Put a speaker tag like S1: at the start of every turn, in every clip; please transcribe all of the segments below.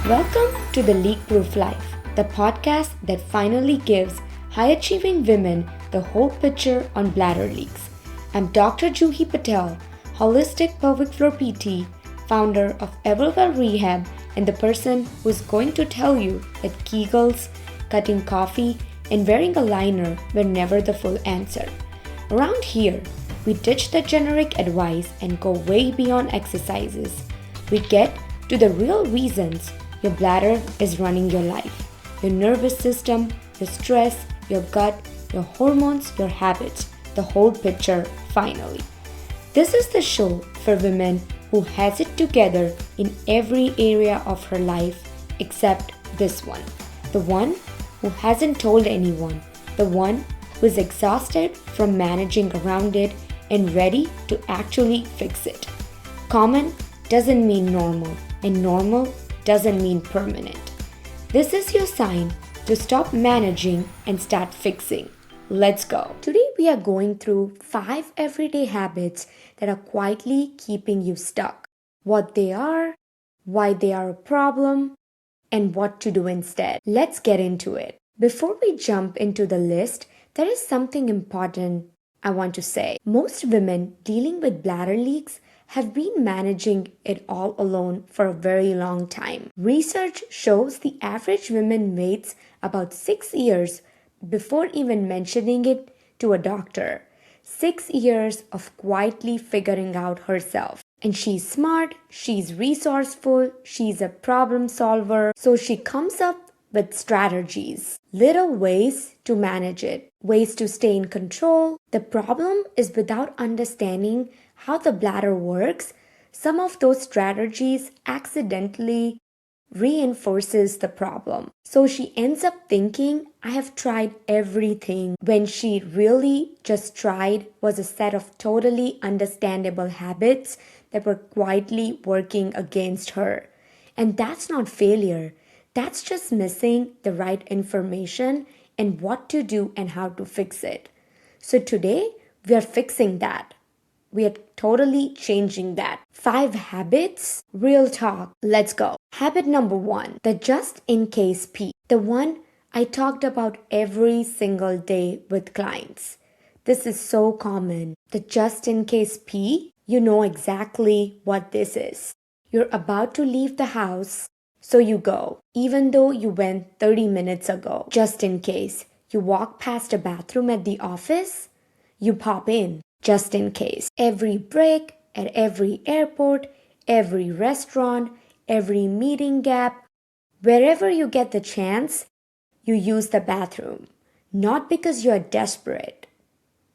S1: Welcome to the LeakProof Life, the podcast that finally gives high-achieving women the whole picture on bladder leaks. I'm Dr. Juhi Patel, holistic pelvic floor PT, founder of Everwell Rehab, and the person who's going to tell you that Kegels, cutting coffee, and wearing a liner were never the full answer. Around here, we ditch the generic advice and go way beyond exercises. We get to the real reasons your bladder is running your life, your nervous system, your stress, your gut, your hormones, your habits, the whole picture finally. This is the show for women who has it together in every area of her life except this one. The one who hasn't told anyone. The one who is exhausted from managing around it and ready to actually fix it. Common doesn't mean normal, and normal doesn't mean permanent. This is your sign to stop managing and start fixing. Let's go. Today we are going through 5 everyday habits that are quietly keeping you stuck. What they are, why they are a problem, and what to do instead. Let's get into it. Before we jump into the list, there is something important I want to say. Most women dealing with bladder leaks have been managing it all alone for a very long time. Research shows the average woman waits about 6 years before even mentioning it to a doctor. 6 years of quietly figuring out herself. And she's smart, she's resourceful, she's a problem solver, so she comes up with strategies, little ways to manage it, ways to stay in control. The problem is without understanding how the bladder works, some of those strategies accidentally reinforces the problem. So she ends up thinking, I have tried everything, when she really just tried was a set of totally understandable habits that were quietly working against her. And that's not failure. That's just missing the right information and what to do and how to fix it. So today, we are fixing that. We are totally changing that. 5 habits, real talk. Let's go. Habit number 1, the just in case P. The one I talked about every single day with clients. This is so common. The just in case P, you know exactly what this is. You're about to leave the house, so you go, even though you went 30 minutes ago. Just in case. You walk past a bathroom at the office, you pop in. Just in case. Every break, at every airport, every restaurant, every meeting gap, wherever you get the chance, you use the bathroom. Not because you're desperate.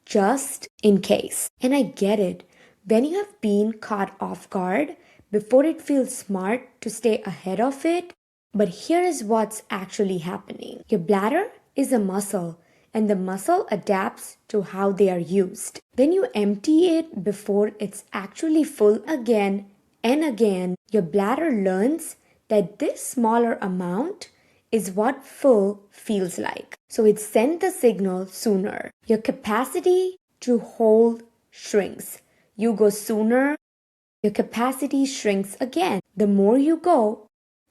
S1: Just in case. And I get it. When you have been caught off guard, before it feels smart to stay ahead of it, but here is what's actually happening. Your bladder is a muscle, and the muscle adapts to how they are used. When you empty it before it's actually full again and again, your bladder learns that this smaller amount is what full feels like. So it sends the signal sooner. Your capacity to hold shrinks. You go sooner, your capacity shrinks again. The more you go,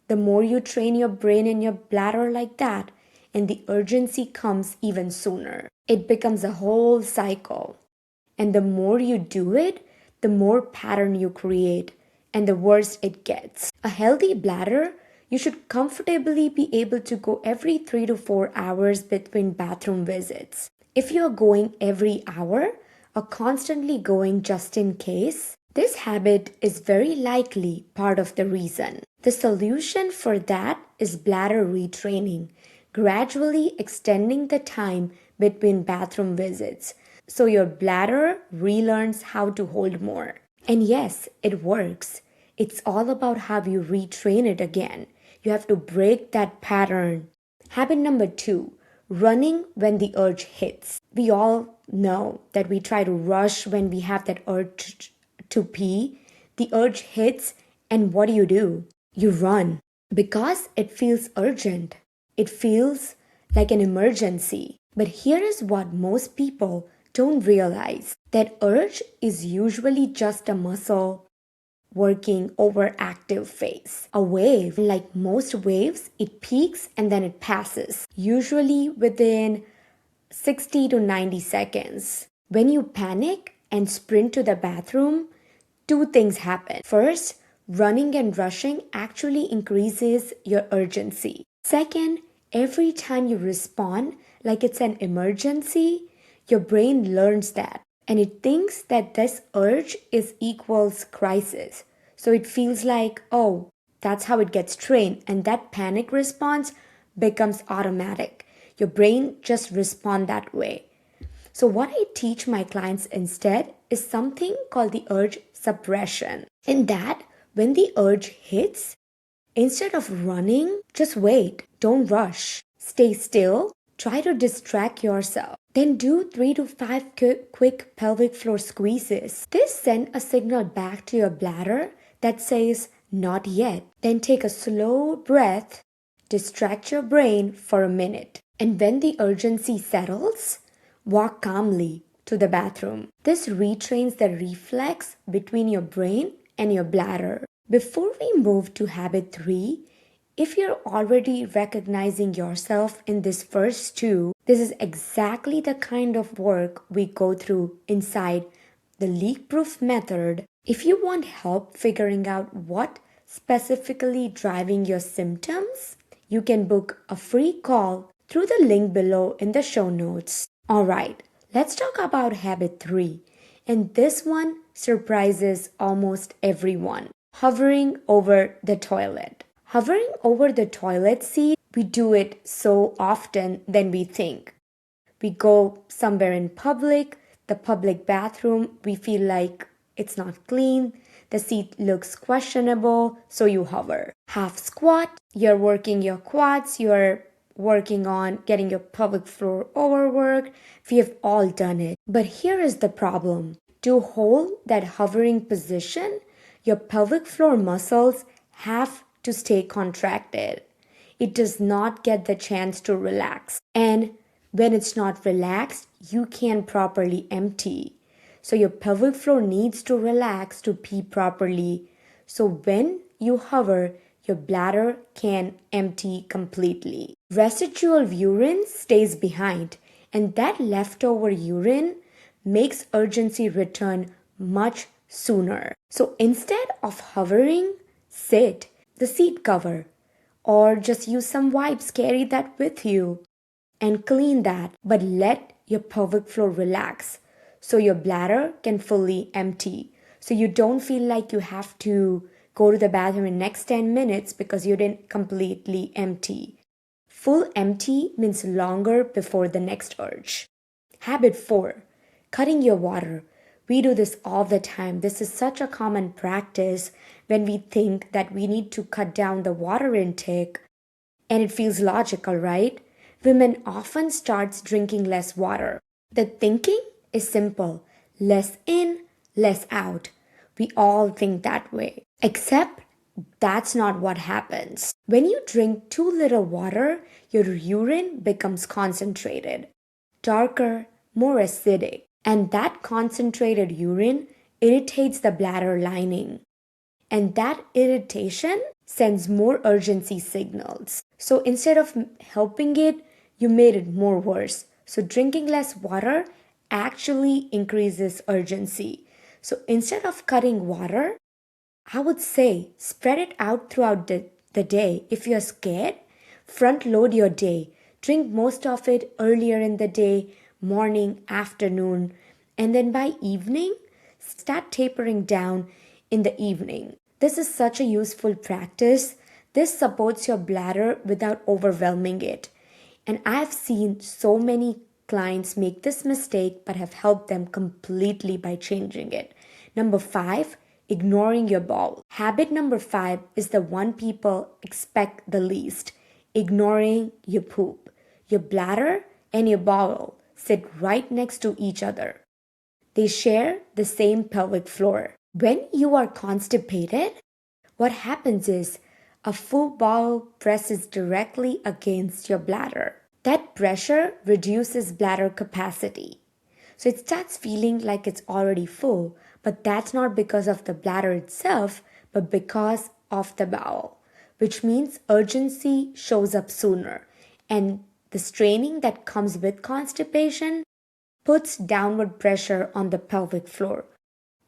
S1: the more you train your brain and your bladder like that, and the urgency comes even sooner. It becomes a whole cycle. And the more you do it, the more pattern you create, and the worse it gets. A healthy bladder, you should comfortably be able to go every 3 to 4 hours between bathroom visits. If you're going every hour or constantly going just in case, this habit is very likely part of the reason. The solution for that is bladder retraining, gradually extending the time between bathroom visits so your bladder relearns how to hold more. And yes, it works. It's all about how you retrain it again. You have to break that pattern. Habit number 2, running when the urge hits. We all know that we try to rush when we have that urge to pee. The urge hits, and what do? You run because it feels urgent. It feels like an emergency. But here is what most people don't realize. That urge is usually just a muscle working overactive phase. A wave, like most waves, it peaks and then it passes, usually within 60 to 90 seconds. When you panic and sprint to the bathroom, two things happen. First, running and rushing actually increases your urgency. Second, every time you respond like it's an emergency, your brain learns that and it thinks that this urge is equals crisis. So it feels like, oh, that's how it gets trained, and that panic response becomes automatic. Your brain just responds that way. So what I teach my clients instead is something called the urge suppression. In that, when the urge hits, instead of running, just wait. Don't rush. Stay still. Try to distract yourself. Then do 3 to 5 quick pelvic floor squeezes. This sends a signal back to your bladder that says, not yet. Then take a slow breath. Distract your brain for a minute. And when the urgency settles, walk calmly to the bathroom. This retrains the reflex between your brain and your bladder. Before we move to habit 3, if you're already recognizing yourself in this first two, this is exactly the kind of work we go through inside the leak-proof method. If you want help figuring out what specifically driving your symptoms, you can book a free call through the link below in the show notes. Alright, let's talk about habit 3. And this one surprises almost everyone. Hovering over the toilet. Hovering over the toilet seat, we do it so often than we think. We go somewhere in public, the public bathroom, we feel like it's not clean, the seat looks questionable, so you hover. Half squat, you're working your quads, you're working on getting your pelvic floor overworked. We have all done it. But here is the problem. To hold that hovering position, your pelvic floor muscles have to stay contracted. It does not get the chance to relax. And when it's not relaxed, you can't properly empty. So your pelvic floor needs to relax to pee properly. So when you hover, your bladder can empty completely. Residual urine stays behind, and that leftover urine makes urgency return much sooner. So instead of hovering, sit the seat cover or just use some wipes, carry that with you and clean that, but let your pelvic floor relax so your bladder can fully empty. So you don't feel like you have to go to the bathroom in the next 10 minutes because you didn't completely empty. Full empty means longer before the next urge. Habit 4, cutting your water. We do this all the time. This is such a common practice when we think that we need to cut down the water intake, and it feels logical, right? Women often start drinking less water. The thinking is simple. Less in, less out. We all think that way. Except that's not what happens. When you drink too little water, your urine becomes concentrated, darker, more acidic. And that concentrated urine irritates the bladder lining. And that irritation sends more urgency signals. So instead of helping it, you made it more worse. So drinking less water actually increases urgency. So instead of cutting water, I would say spread it out throughout the day. If you're scared, front load your day. Drink most of it earlier in the day, morning, afternoon, and then by evening, start tapering down in the evening. This is such a useful practice. This supports your bladder without overwhelming it. And I've seen so many clients make this mistake but have helped them completely by changing it. Number 5, ignoring your bowel. Habit number 5 is the one people expect the least. Ignoring your poop. Your bladder and your bowel sit right next to each other. They share the same pelvic floor. When you are constipated, what happens is a full bowel presses directly against your bladder. That pressure reduces bladder capacity. So it starts feeling like it's already full, But that's not because of the bladder itself, but because of the bowel, which means urgency shows up sooner. And the straining that comes with constipation puts downward pressure on the pelvic floor.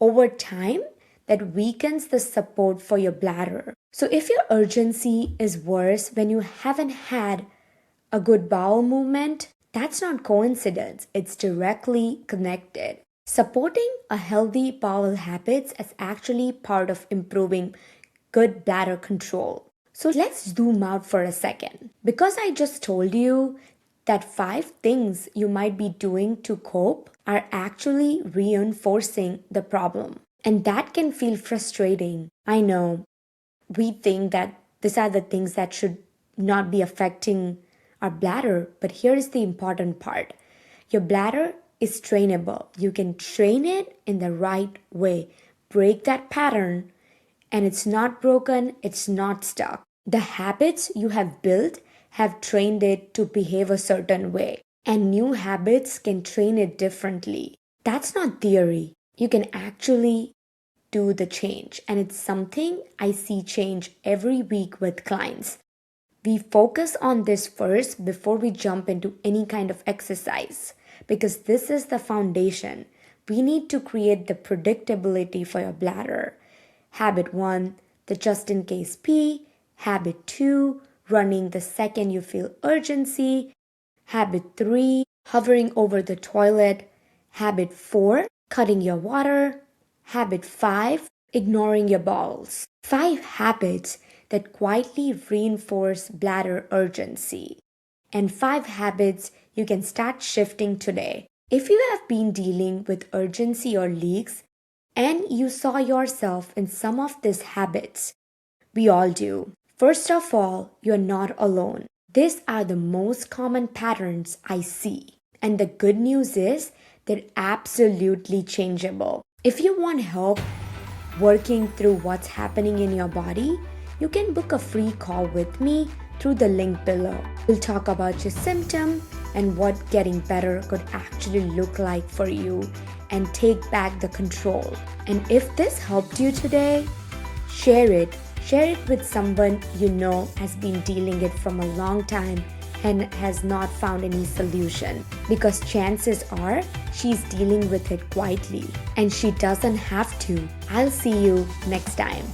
S1: Over time, that weakens the support for your bladder. So if your urgency is worse when you haven't had a good bowel movement, that's not coincidence, it's directly connected. Supporting a healthy bowel habits is actually part of improving good bladder control. So let's zoom out for a second. Because I just told you that 5 things you might be doing to cope are actually reinforcing the problem. And that can feel frustrating. I know we think that these are the things that should not be affecting our bladder, but here is the important part. Your bladder is trainable. You can train it in the right way. Break that pattern, and it's not broken, it's not stuck. The habits you have built have trained it to behave a certain way, and new habits can train it differently. That's not theory. You can actually do the change, and it's something I see change every week with clients. We focus on this first before we jump into any kind of exercise because this is the foundation. We need to create the predictability for your bladder. Habit 1, the just in case pee. Habit 2, running the second you feel urgency. Habit 3, hovering over the toilet. Habit 4, cutting your water. Habit 5, ignoring your bowels. 5 habits that quietly reinforce bladder urgency. And 5 habits you can start shifting today. If you have been dealing with urgency or leaks and you saw yourself in some of these habits, we all do. First of all, you're not alone. These are the most common patterns I see. And the good news is they're absolutely changeable. If you want help working through what's happening in your body, you can book a free call with me through the link below. We'll talk about your symptom and what getting better could actually look like for you and take back the control. And if this helped you today, share it. Share it with someone you know has been dealing it from a long time and has not found any solution, because chances are she's dealing with it quietly and she doesn't have to. I'll see you next time.